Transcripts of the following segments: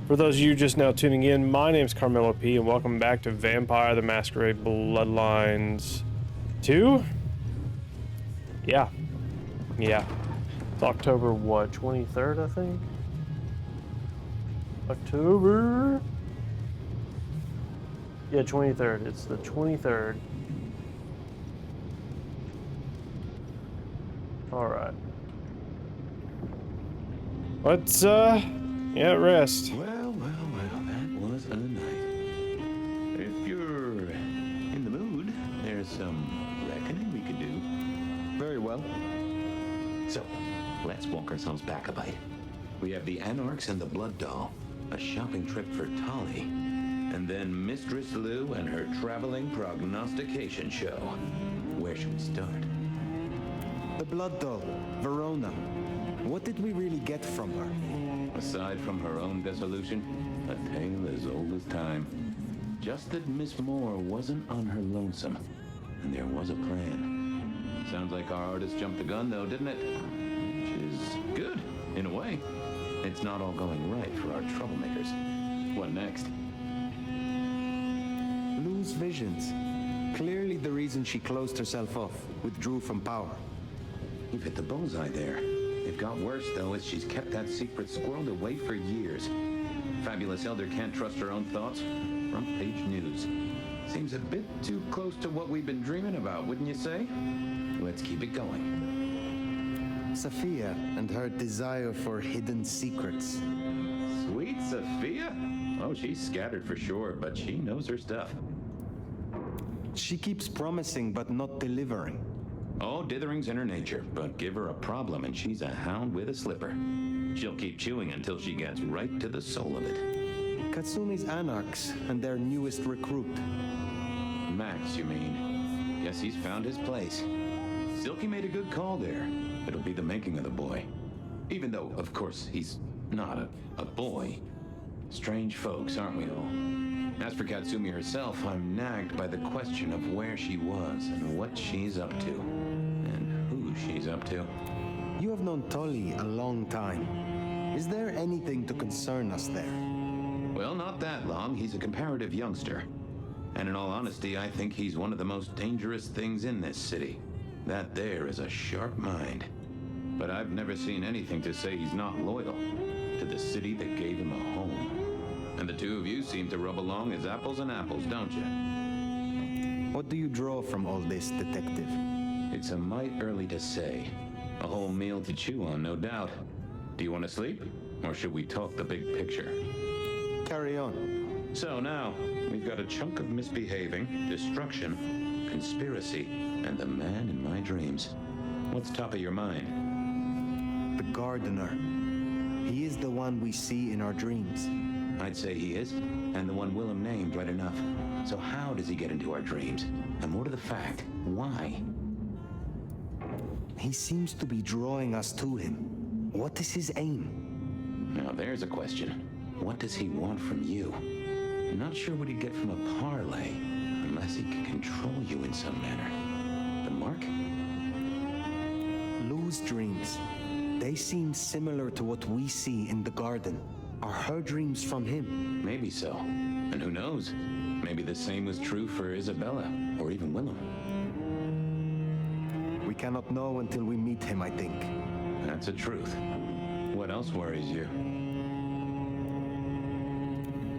For those of you just now tuning in, my name's CarmelOP, and welcome back to Vampire the Masquerade Bloodlines 2? Yeah. It's October, what, 23rd, I think? October? Yeah, 23rd. It's the 23rd. Alright. Let's, rest. Well, that was a night. If you're in the mood, there's some reckoning we could do. Very well. So, let's walk ourselves back a bite. We have the Anarchs and the Blood Doll, a shopping trip for Tolly, and then Mistress Lou and her traveling prognostication show. Where should we start? The Blood Doll, Verona. What did we really get from her? Aside from her own dissolution, a tale as old as time. Just that Miss Moore wasn't on her lonesome, and there was a plan. Sounds like our artist jumped the gun, though, didn't it? Which is good, in a way. It's not all going right for our troublemakers. What next? Lou's visions. Clearly the reason she closed herself off, withdrew from power. You've hit the bullseye there. It got worse, though, as she's kept that secret squirreled away for years. Fabulous Elder can't trust her own thoughts. Front page news. Seems a bit too close to what we've been dreaming about, wouldn't you say? Let's keep it going. Sophia and her desire for hidden secrets. Sweet Sophia? Oh, she's scattered for sure, but she knows her stuff. She keeps promising but not delivering. Oh, dithering's in her nature, but give her a problem and she's a hound with a slipper. She'll keep chewing until she gets right to the soul of it. Katsumi's Anarchs and their newest recruit. Max, you mean? Guess he's found his place. Silky made a good call there. It'll be the making of the boy. Even though, of course, he's not a boy. Strange folks, aren't we all? As for Katsumi herself, I'm nagged by the question of where she was and what she's up to. And who she's up to. You have known Tolly a long time. Is there anything to concern us there? Well, not that long. He's a comparative youngster. And in all honesty, I think he's one of the most dangerous things in this city. That there is a sharp mind. But I've never seen anything to say he's not loyal to the city that gave him a home. And the two of you seem to rub along as apples and apples, don't you? What do you draw from all this, detective? It's a mite early to say. A whole meal to chew on, no doubt. Do you want to sleep? Or should we talk the big picture? Carry on. So now, we've got a chunk of misbehaving, destruction, conspiracy, and the man in my dreams. What's top of your mind? The gardener. He is the one we see in our dreams. I'd say he is, and the one Willem named right enough. So how does he get into our dreams? And more to the fact, why? He seems to be drawing us to him. What is his aim? Now there's a question. What does he want from you? I'm not sure what he'd get from a parlay, unless he can control you in some manner. The mark? Lou's dreams. They seem similar to what we see in the garden. Are her dreams from him? Maybe so. And who knows? Maybe the same was true for Isabella, or even Willem. We cannot know until we meet him, I think. That's the truth. What else worries you?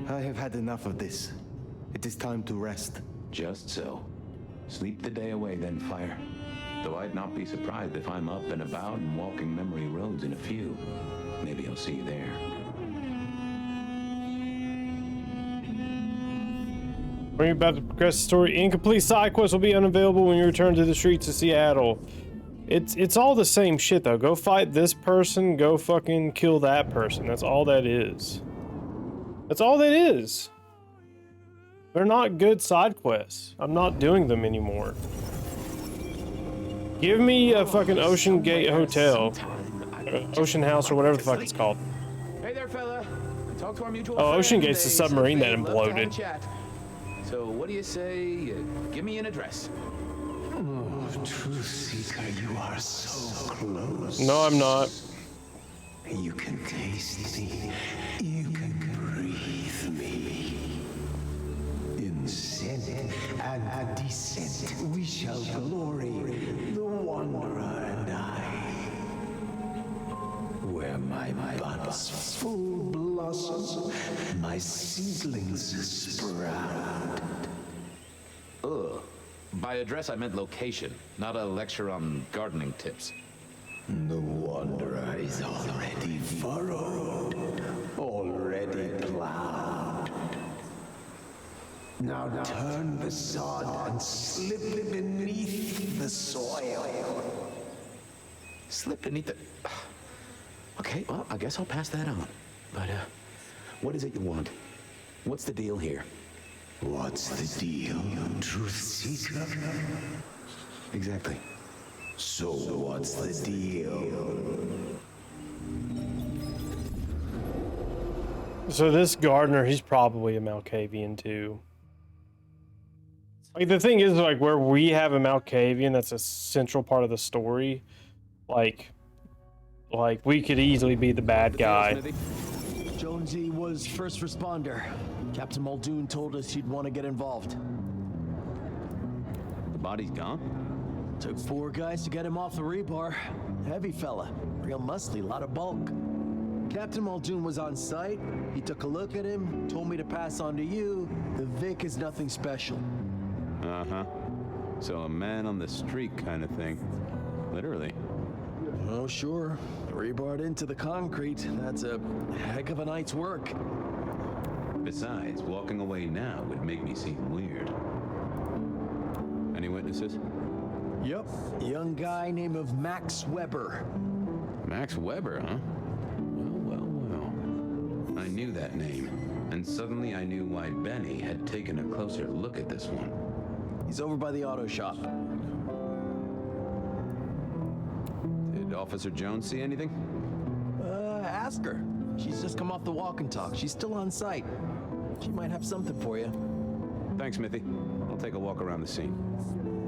I have had enough of this. It is time to rest. Just so. Sleep the day away then, Fire. Though I'd not be surprised if I'm up and about and walking memory roads in a few. Maybe I'll see you there. We're about to progress the story. Incomplete side quests will be unavailable when you return to the streets of Seattle. It's all the same shit though. Go fight this person, go fucking kill that person. That's all that is. That's all that is. They're not good side quests. I'm not doing them anymore. Give me a fucking Ocean Gate Hotel. Ocean House or whatever the fuck it's called. Hey there, fella. Talk to our mutual Oh, Ocean friend. Gate's the They submarine that said they'd love to have a imploded. chat. So what do you say? Give me an address. Oh, Truth Seeker, you are so close. No, I'm not. You can taste me. You can breathe and descent. We shall glory, the Wanderer and I. Where my buds full blossom, my seedlings sprout. Ugh. By address, I meant location, not a lecture on gardening tips. The Wanderer is already furrowed, already plowed. Now turn the sod and slip beneath the soil. Slip beneath the... Okay, well, I guess I'll pass that on. But, what is it you want? What's the deal here? What's the deal, truth seeker? Exactly. So what's the deal? So this gardener, he's probably a Malkavian too. Like the thing is, like where we have a Malkavian, that's a central part of the story. Like we could easily be the bad guy. Jonesy was first responder. Captain Muldoon told us he'd want to get involved. The body's gone? Took 4 guys to get him off the rebar. Heavy fella, real muscly, lot of bulk. Captain Muldoon was on site. He took a look at him, told me to pass on to you. The Vic is nothing special. Uh-huh. So a man on the street kind of thing. Literally. Oh, sure. Rebarred into the concrete. That's a heck of a night's work. Besides, walking away now would make me seem weird. Any witnesses? Yep. Young guy named of Max Weber. Max Weber, huh? Well. I knew that name, and suddenly I knew why Benny had taken a closer look at this one. He's over by the auto shop. Did Officer Jones see anything? Ask her. She's just come off the walk and talk. She's still on site. She might have something for you. Thanks, Smithy. I'll take a walk around the scene.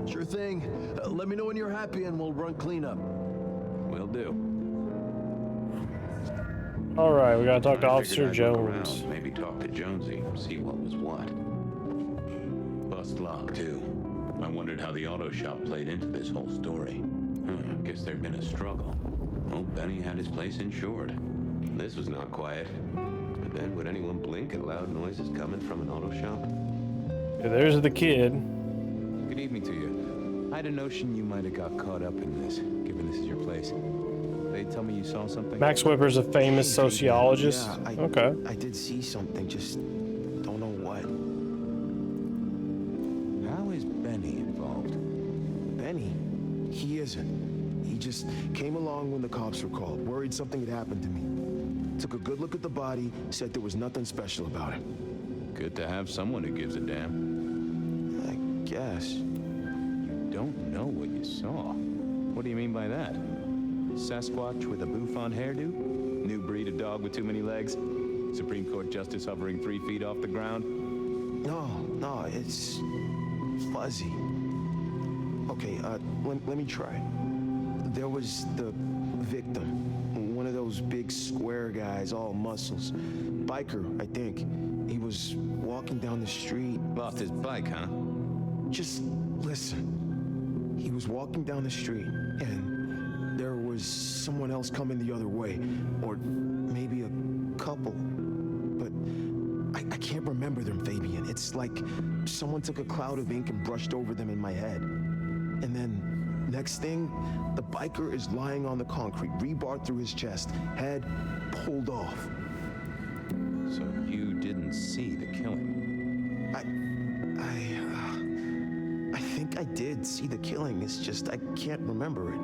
Sure thing. Let me know when you're happy and we'll run cleanup. Will do. All right, we gotta talk to I Officer figured I'd look Jones. around, maybe talk to Jonesy, see what was what. Bust lock, too. I wondered how the auto shop played into this whole story. Guess there'd been a struggle. Oh, Benny had his place insured. This was not quiet. But then would anyone blink at loud noises coming from an auto shop? Yeah, there's the kid. Good evening to you. I had a notion you might have got caught up in this, given this is your place. They tell me you saw something? Max Weber's a famous sociologist. Yeah, Okay. I did see something, just don't know what. How is Benny involved? Benny? He isn't. He just came along when the cops were called, worried something had happened to me. Took a good look at the body, said there was nothing special about it. Good to have someone who gives a damn. I guess. You don't know what you saw. What do you mean by that? Sasquatch with a bouffant hairdo? New breed of dog with too many legs? Supreme Court justice hovering 3 feet off the ground? No, it's fuzzy. Okay, let me try. There was the victim, one of those big square guys, all muscles. Biker, I think. He was walking down the street. Lost his bike, huh? Just listen. He was walking down the street, and there was someone else coming the other way, or maybe a couple. But I can't remember them, Fabian. It's like someone took a cloud of ink and brushed over them in my head. And then, next thing, the biker is lying on the concrete, rebar through his chest, head pulled off. So you didn't see the killing? I think I did see the killing. It's just I can't remember it.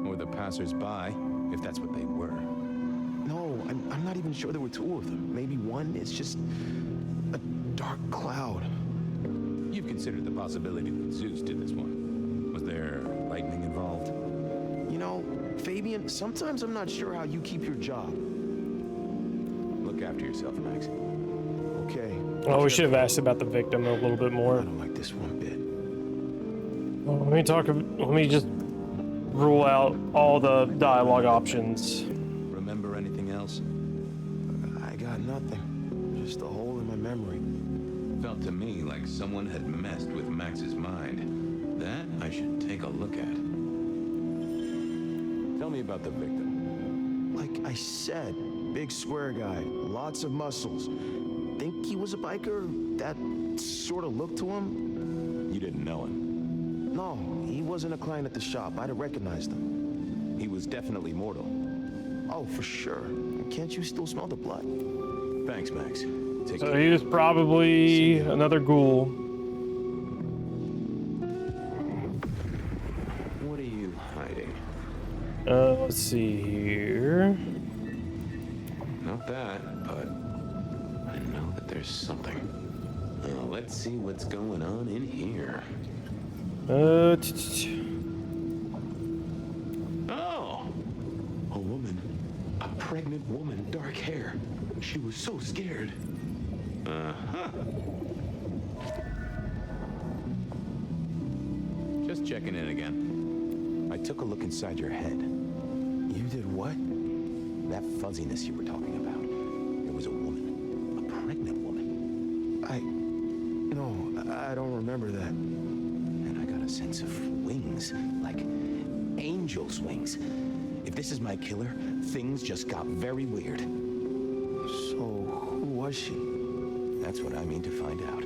Or the passers-by, if that's what they were. No, I'm not even sure there were 2 of them. Maybe one. It's just a dark cloud. You've considered the possibility that Zeus did this one. Was there lightning involved? You know, Fabian, sometimes I'm not sure how you keep your job. Look after yourself, Max. Okay. Oh, we should have asked about the victim a little bit I more. don't like this one bit. Well, let me just rule out all the dialogue options. Remember anything else? I got nothing. Just a hole in my memory. Felt to me like someone had messed with Max's mind. That I should take a look at. Tell me about the victim. Like I said, big square guy, lots of muscles. Think he was a biker? That sort of looked to him? You didn't know him. No, he wasn't a client at the shop. I'd have recognized him. He was definitely mortal. Oh, for sure. Can't you still smell the blood? Thanks, Max. Take So care. he was probably another ghoul. What are you hiding? Let's see here. Not that, but I know that there's something. Let's see what's going on in here. Uh, Oh! A woman. A pregnant woman, dark hair. She was so scared. Uh-huh. Just checking in again. I took a look inside your head. You did what? That fuzziness you were talking about. It was a woman. A pregnant woman. No, I don't remember that. And I got a sense of wings. Like angel's wings. If this is my killer, things just got very weird. So, who was she? That's what I mean to find out.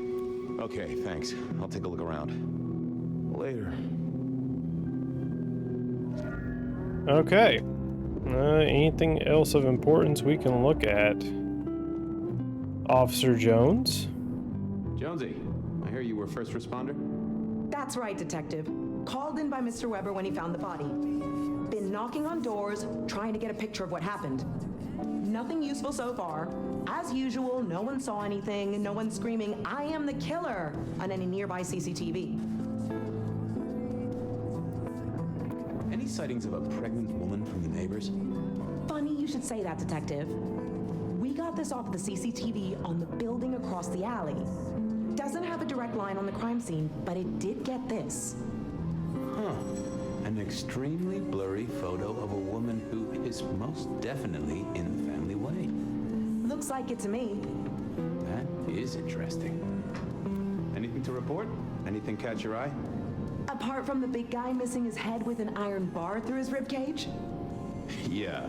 Okay, thanks. I'll take a look around. Later. okay. Anything else of importance we can look at? Officer Jones? Jonesy, I hear you were first responder? That's right, Detective. Called in by Mr. Weber when he found the body. Been knocking on doors, trying to get a picture of what happened. Nothing useful so far. As usual, no one saw anything, no one screaming, "I am the killer," on any nearby CCTV. Any sightings of a pregnant woman from the neighbors? Funny you should say that, Detective. We got this off the CCTV on the building across the alley. Doesn't have a direct line on the crime scene, but it did get this. Huh. An extremely blurry photo of a woman who is most definitely in the family way. Looks like it to me. That is interesting. Anything to report? Anything catch your eye? Apart from the big guy missing his head with an iron bar through his ribcage? Yeah,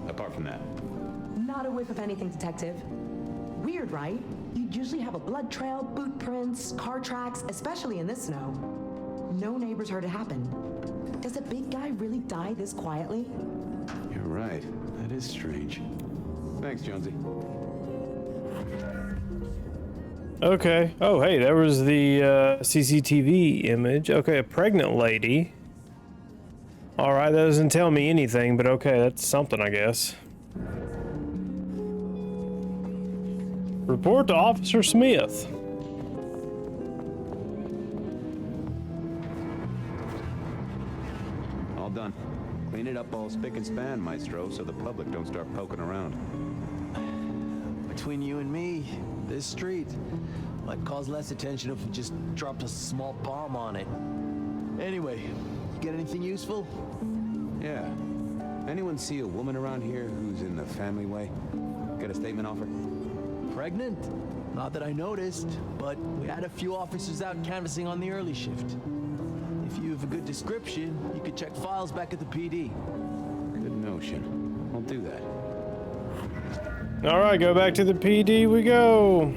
apart from that. Not a whiff of anything, Detective. Weird, right? You'd usually have a blood trail, boot prints, car tracks, especially in this snow. No neighbors heard it happen. Does a big guy really die this quietly? You're right. That is strange. Thanks, Jonesy. Okay. Oh, hey, there was the CCTV image. Okay, a pregnant lady. All right, that doesn't tell me anything, but okay, that's something, I guess. Report to Officer Smith. All done. Clean it up all spick and span, Maestro, so the public don't start poking around. Between you and me, this street might cause less attention if we just dropped a small bomb on it. Anyway, you get anything useful? Yeah. Anyone see a woman around here who's in the family way? Get a statement off her? Pregnant? Not that I noticed, but we had a few officers out canvassing on the early shift. If you have a good description, you could check files back at the PD. Good notion. I'll do that. All right, go back to the PD we go.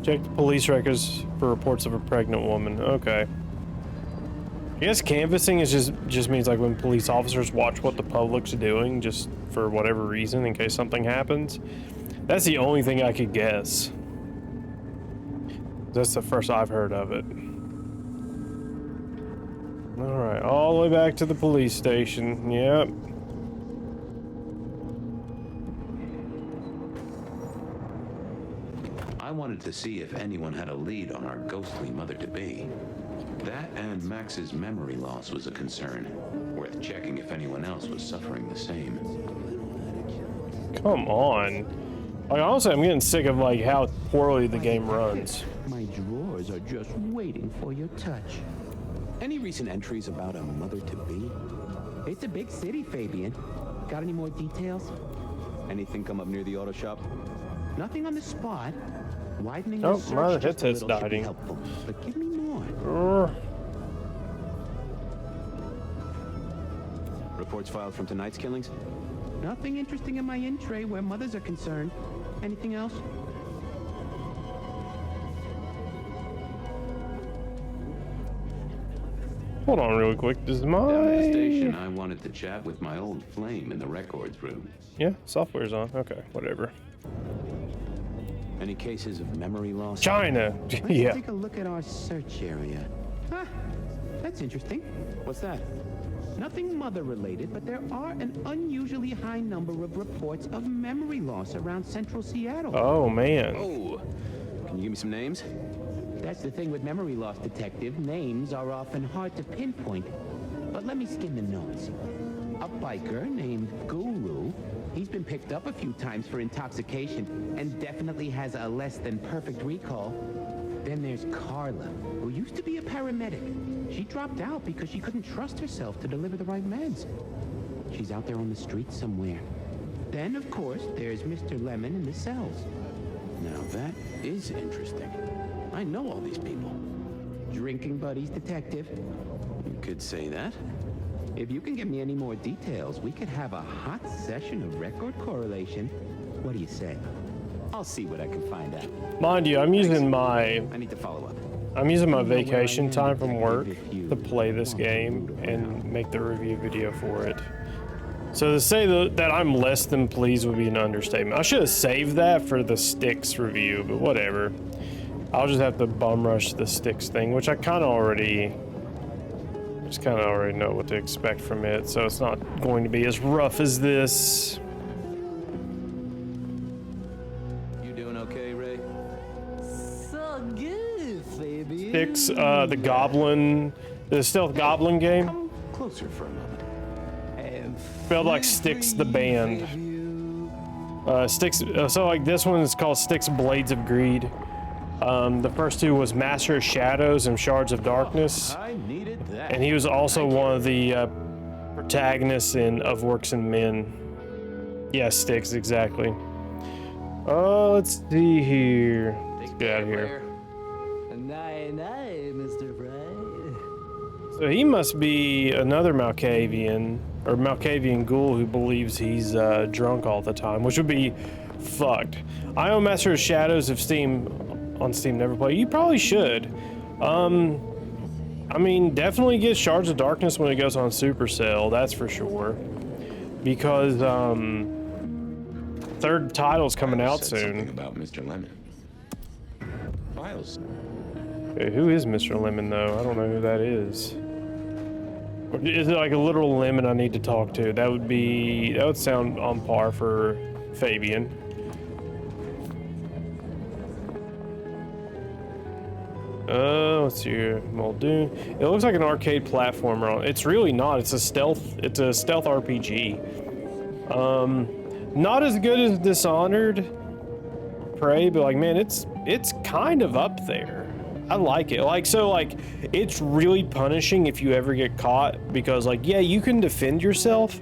Check the police records for reports of a pregnant woman. Okay. I guess canvassing is just means like when police officers watch what the public's doing, just for whatever reason, in case something happens. That's the only thing I could guess. That's the first I've heard of it. All right, all the way back to the police station. Yep. I wanted to see if anyone had a lead on our ghostly mother-to-be. That and Max's memory loss was a concern. Worth checking if anyone else was suffering the same. Come on. Like, honestly, I'm getting sick of like how poorly the game runs. My drawers are just waiting for your touch. Any recent entries about a mother-to-be? It's a big city, Fabian. Got any more details? Anything come up near the auto shop? Nothing on the spot. Widening Oh, the search my just a headset's little should be dying. helpful. But give me more. Reports filed from tonight's killings? Nothing interesting in my in tray where mothers are concerned. Anything else? Hold on real quick. Does Down at the station, my... I wanted to chat with my old flame in the records room. Yeah, software's on. Okay, whatever. Any cases of memory loss? China. Let's Yeah. take a look at our search area. Ah, that's interesting. What's that? Nothing mother-related, but there are an unusually high number of reports of memory loss around central Seattle. Oh, man. Oh, can you give me some names? That's the thing with memory loss, Detective. Names are often hard to pinpoint. But let me skim the notes. A biker named Guru. He's been picked up a few times for intoxication and definitely has a less than perfect recall. Then there's Carla, who used to be a paramedic. She dropped out because she couldn't trust herself to deliver the right meds. She's out there on the streets somewhere. Then, of course, there's Mr. Lemon in the cells. Now that is interesting. I know all these people. Drinking buddies, Detective. You could say that. If you can give me any more details, we could have a hot session of record correlation. What do you say? I'll see what I can find out. Mind you, I'm using my I need to follow up. vacation time from work to play this game and make the review video for it. So to say that I'm less than pleased would be an understatement. I should have saved that for the Styx review, but whatever. I'll just have to bum rush the Styx thing, which I kind of already know what to expect from it, so it's not going to be as rough as this. You doing okay, Ray? So good, baby. Styx, the goblin, the stealth goblin game. Come closer for a moment. Spelled like Styx the band. Styx, so like this one is called Styx Blades of Greed. The first two was Master of Shadows and Shards of Darkness. I needed that. And he was also one of the protagonists in Of Works and Men. Yeah, Styx, exactly. Let's see here. Let's get out of here. Night, Mr. Bright. So he must be another Malkavian, or Malkavian ghoul who believes he's drunk all the time, which would be fucked. I own Master of Shadows of Steam on Steam, never play. You probably should. I mean, definitely get Shards of Darkness when it goes on Supercell, that's for sure. Because third title's coming out soon. Something about Mr. Lemon. Files. Okay, who is Mr. Lemon though? I don't know who that is. Or is it like a literal lemon I need to talk to? That would sound on par for Fabian. Let's see here. Muldoon. It looks like an arcade platformer. It's really not. It's a stealth RPG. Not as good as Dishonored, Prey, but like, man, it's kind of up there. I like it. Like, it's really punishing if you ever get caught, because like, yeah, you can defend yourself,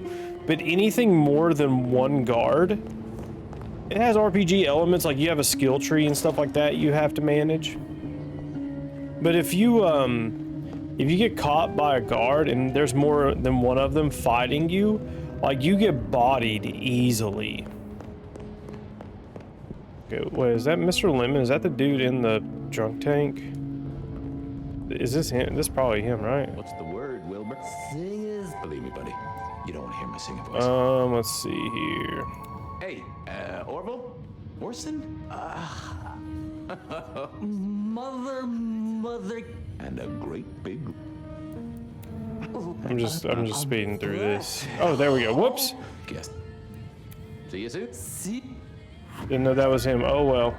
but anything more than one guard, it has RPG elements, like you have a skill tree and stuff like that you have to manage. But if you get caught by a guard and there's more than one of them fighting you, like, you get bodied easily. Okay, wait, is that Mr. Lemon? Is that the dude in the drunk tank? Is this him? This is probably him, right? What's the word, Wilbur? Sing is Believe me, buddy. You don't want to hear my singing voice. Let's see here. Hey, Orville? Orson? mother. And a great big... I'm just speeding through this. Oh, there we go. Whoops. Guess. See you soon. See? Didn't know that was him. Oh well.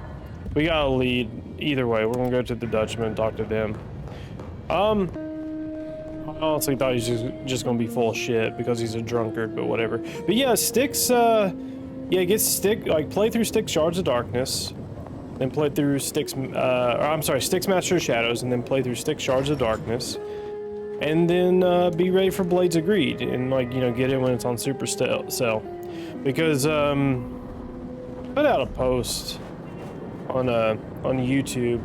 We got a lead. Either way, we're gonna go to the Dutchman and talk to them. I honestly thought he was just gonna be full of shit because he's a drunkard, but whatever. But yeah, Styx, get Styx, like, play through Styx Shards of Darkness, then play through Styx, Styx Master of Shadows, and then play through Styx Shards of Darkness, and then be ready for Blades of Greed, and, like, you know, get it when it's on Supercell, because put out a post on YouTube,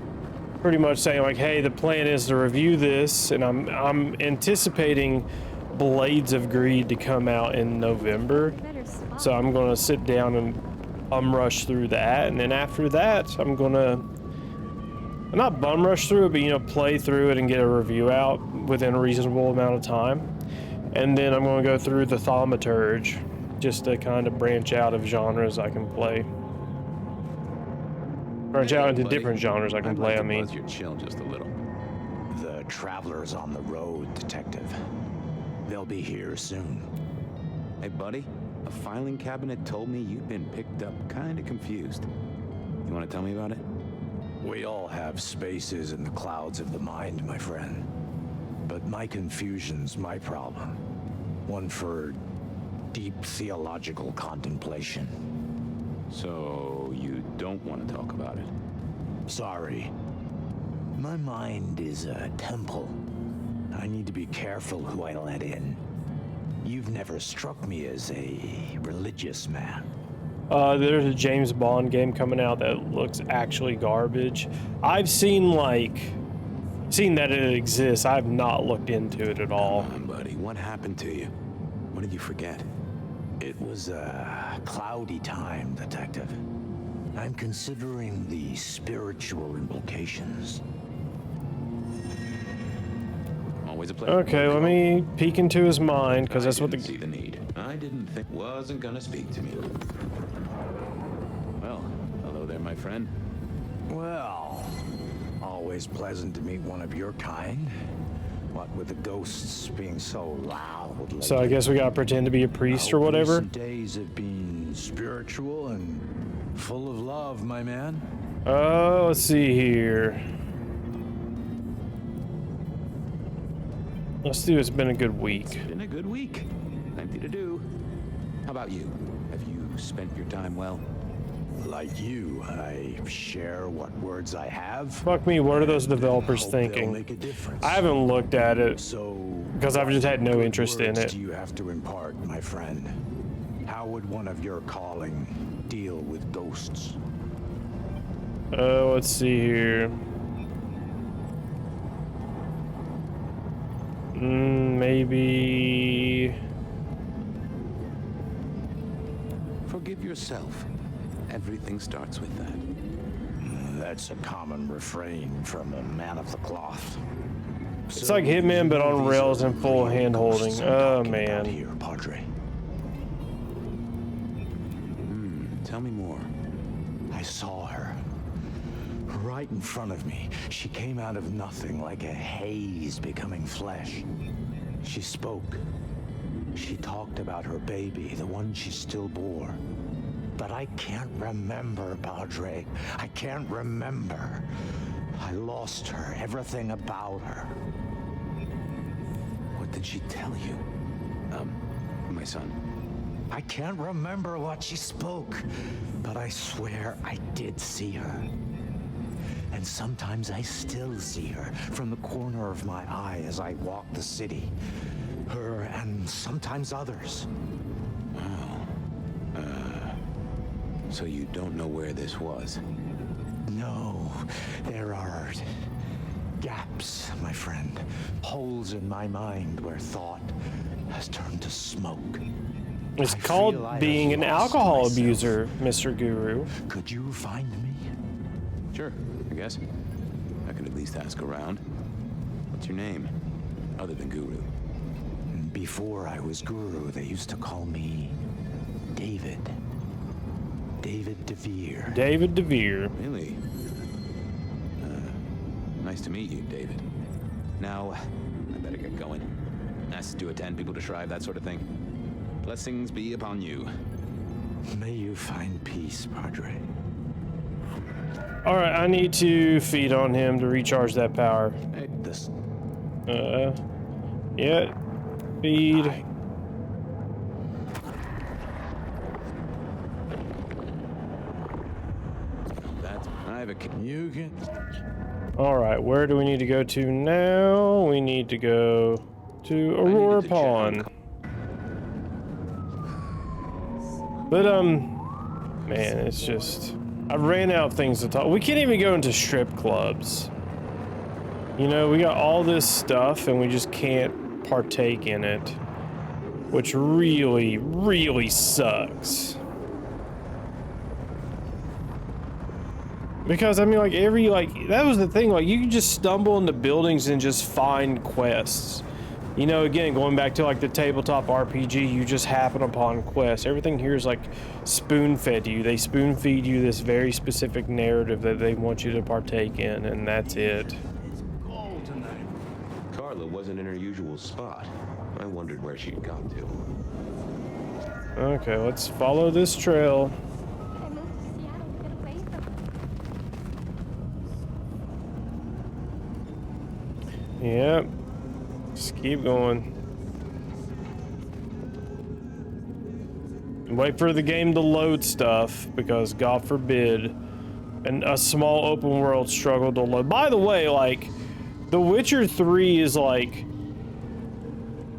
pretty much saying like, hey, the plan is to review this, and I'm anticipating Blades of Greed to come out in November, so I'm gonna sit down and rush through that, and then after that I'm gonna not bum rush through it, but, you know, play through it and get a review out within a reasonable amount of time. And then I'm going to go through the Thaumaturge, just to kind of branch out of genres I can play. Branch out into different genres I can play, I mean. Your chill just a little. The traveler's on the road, Detective. They'll be here soon. Hey, buddy, a filing cabinet told me you've been picked up kind of confused. You want to tell me about it? We all have spaces in the clouds of the mind, my friend. But my confusion's my problem. One for deep theological contemplation. So, you don't want to talk about it? Sorry. My mind is a temple. I need to be careful who I let in. You've never struck me as a religious man. There's a James Bond game coming out that looks actually garbage. I've seen that it exists. I've not looked into it at all. Come on, buddy, what happened to you? What did you forget? It was a cloudy time, Detective. I'm considering the spiritual implications. Always a pleasure. Okay, let me peek into his mind, because that's what the... See the need. I didn't think wasn't gonna speak to me. Well, hello there, my friend. Well, always pleasant to meet one of your kind. What with the ghosts being so loud lately. So I guess we gotta pretend to be a priest or whatever. Recent days have been spiritual and full of love, my man. Let's see here. Let's do it's been a good week. Been a good week. Plenty to do. How about you? Have you spent your time well? Like you, I share what words I have. Fuck me, what are those developers Hope they'll thinking? make a difference. I haven't looked at it So, because I've just had no what interest in words it. do you have to impart, my friend? How would one of your calling deal with ghosts? Let's see here. Maybe... Forgive yourself. Everything starts with that. That's a common refrain from a man of the cloth. It's like Hitman, but on rails and full hand-holding. Oh, man. Here, Padre. Tell me more. I saw her. Right in front of me. She came out of nothing, like a haze becoming flesh. She spoke. She talked about her baby, the one she still bore. But I can't remember, Padre. I can't remember. I lost her, everything about her. What did she tell you? My son. I can't remember what she spoke, but I swear I did see her. And sometimes I still see her from the corner of my eye as I walk the city. Her and sometimes others. Wow. So you don't know where this was? No, there are gaps, my friend. Holes in my mind where thought has turned to smoke. It's I called feel I being have an lost alcohol myself. abuser, Mr. Guru. Could you find me? Sure, I guess. I could at least ask around. What's your name? Other than Guru. Before I was Guru, they used to call me David. David DeVere. David DeVere. Really? Nice to meet you, David. Now, I better get going. Asked to attend, people to shrive, that sort of thing. Blessings be upon you. May you find peace, Padre. Alright, I need to feed on him to recharge that power. Hey, This. Yeah. Feed. I have a... You can. Alright, where do we need to go to now? We need to go to Aurora to check on Pond. But, man, it's just... I ran out of things to talk. We can't even go into strip clubs. You know, we got all this stuff and we just can't partake in it, which really, really sucks. Because I mean, like that was the thing. Like you could just stumble into buildings and just find quests. You know, again, going back to like the tabletop RPG, you just happen upon quests. Everything here is like spoon-fed to you. They spoon-feed you this very specific narrative that they want you to partake in, and that's it. Carla wasn't in her usual spot. I wondered where she'd gone to. Okay, let's follow this trail. Yep. Just keep going. Wait for the game to load stuff, because God forbid a small open world struggle to load. By the way, like, The Witcher 3 is like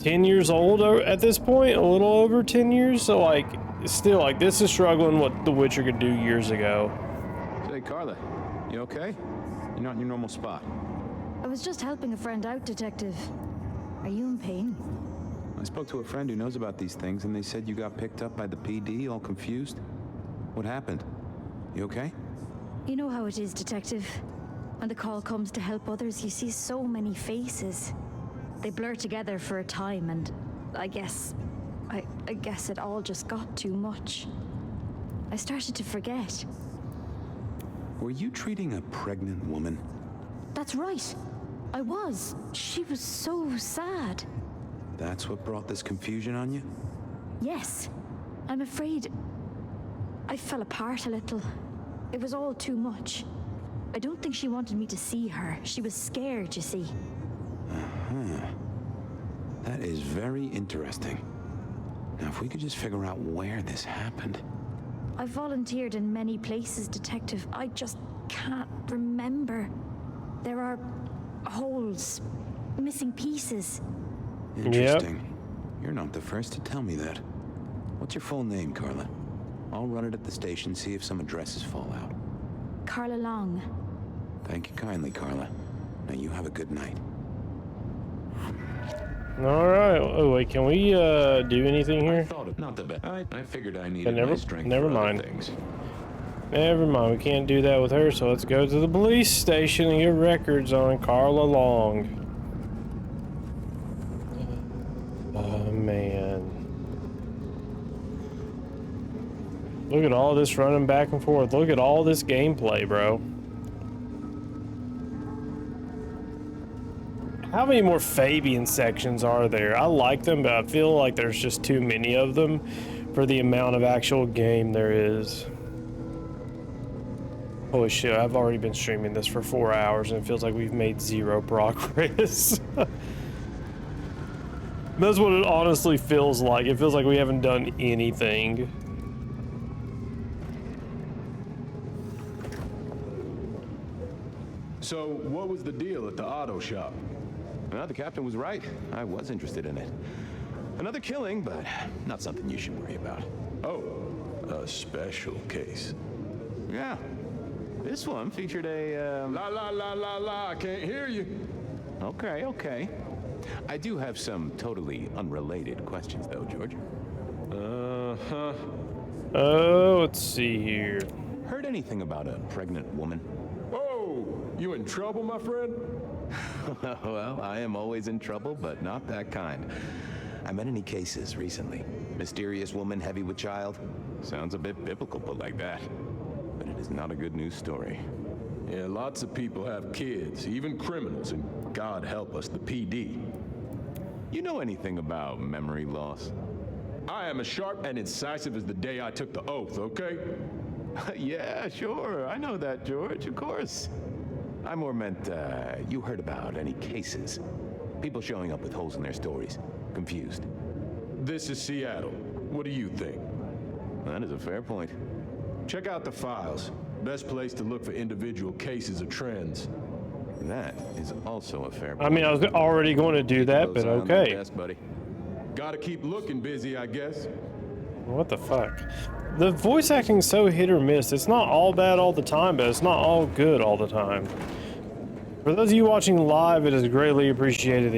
10 years old at this point, a little over 10 years, so like, still, like, this is struggling what The Witcher could do years ago. Say, Carla, you okay? You're not in your normal spot. I was just helping a friend out, Detective. Are you in pain? I spoke to a friend who knows about these things, and they said you got picked up by the PD, all confused. What happened? You okay? You know how it is, Detective. When the call comes to help others, you see so many faces. They blur together for a time, and I guess it all just got too much. I started to forget. Were you treating a pregnant woman? That's right. I was. She was so sad. That's what brought this confusion on you? Yes. I'm afraid I fell apart a little. It was all too much. I don't think she wanted me to see her. She was scared, you see. Uh-huh. That is very interesting. Now, if we could just figure out where this happened. I've volunteered in many places, Detective. I just can't remember. There are holes, missing pieces. Interesting. Yep. You're not the first to tell me that. What's your full name, Carla? I'll run it at the station, see if some addresses fall out. Carla Long. Thank you kindly, Carla. Now you have a good night. Alright. Oh, wait, can we do anything here? I thought of not the best. I figured I needed my strength never for mind. other things. Never mind, we can't do that with her, so let's go to the police station and get records on Carla Long. Oh, man. Look at all this running back and forth. Look at all this gameplay, bro. How many more Fabian sections are there? I like them, but I feel like there's just too many of them for the amount of actual game there is. Holy shit, I've already been streaming this for 4 hours and it feels like we've made zero progress. That's what it honestly feels like. It feels like we haven't done anything. So, what was the deal at the auto shop? Well, the captain was right. I was interested in it. Another killing, but not something you should worry about. Oh, a special case. Yeah. This one featured a, La la la la la, I can't hear you. Okay, okay. I do have some totally unrelated questions, though, George. Uh-huh. Oh, let's see here. Heard anything about a pregnant woman? Whoa, you in trouble, my friend? Well, I am always in trouble, but not that kind. I met any cases recently. Mysterious woman heavy with child? Sounds a bit biblical put like that. But it is not a good news story. Yeah, lots of people have kids, even criminals, and God help us, the PD. You know anything about memory loss? I am as sharp and incisive as the day I took the oath, okay? Yeah, sure. I know that, George, of course. I more meant, you heard about any cases? People showing up with holes in their stories. Confused. This is Seattle. What do you think? That is a fair point. Check out the files. Best place to look for individual cases or trends. That is also a fair point. I mean, I was already going to do that, but okay. Desk, buddy. Gotta keep looking busy, I guess. What the fuck? The voice acting's so hit or miss. It's not all bad all the time, but it's not all good all the time. For those of you watching live, it is greatly appreciated that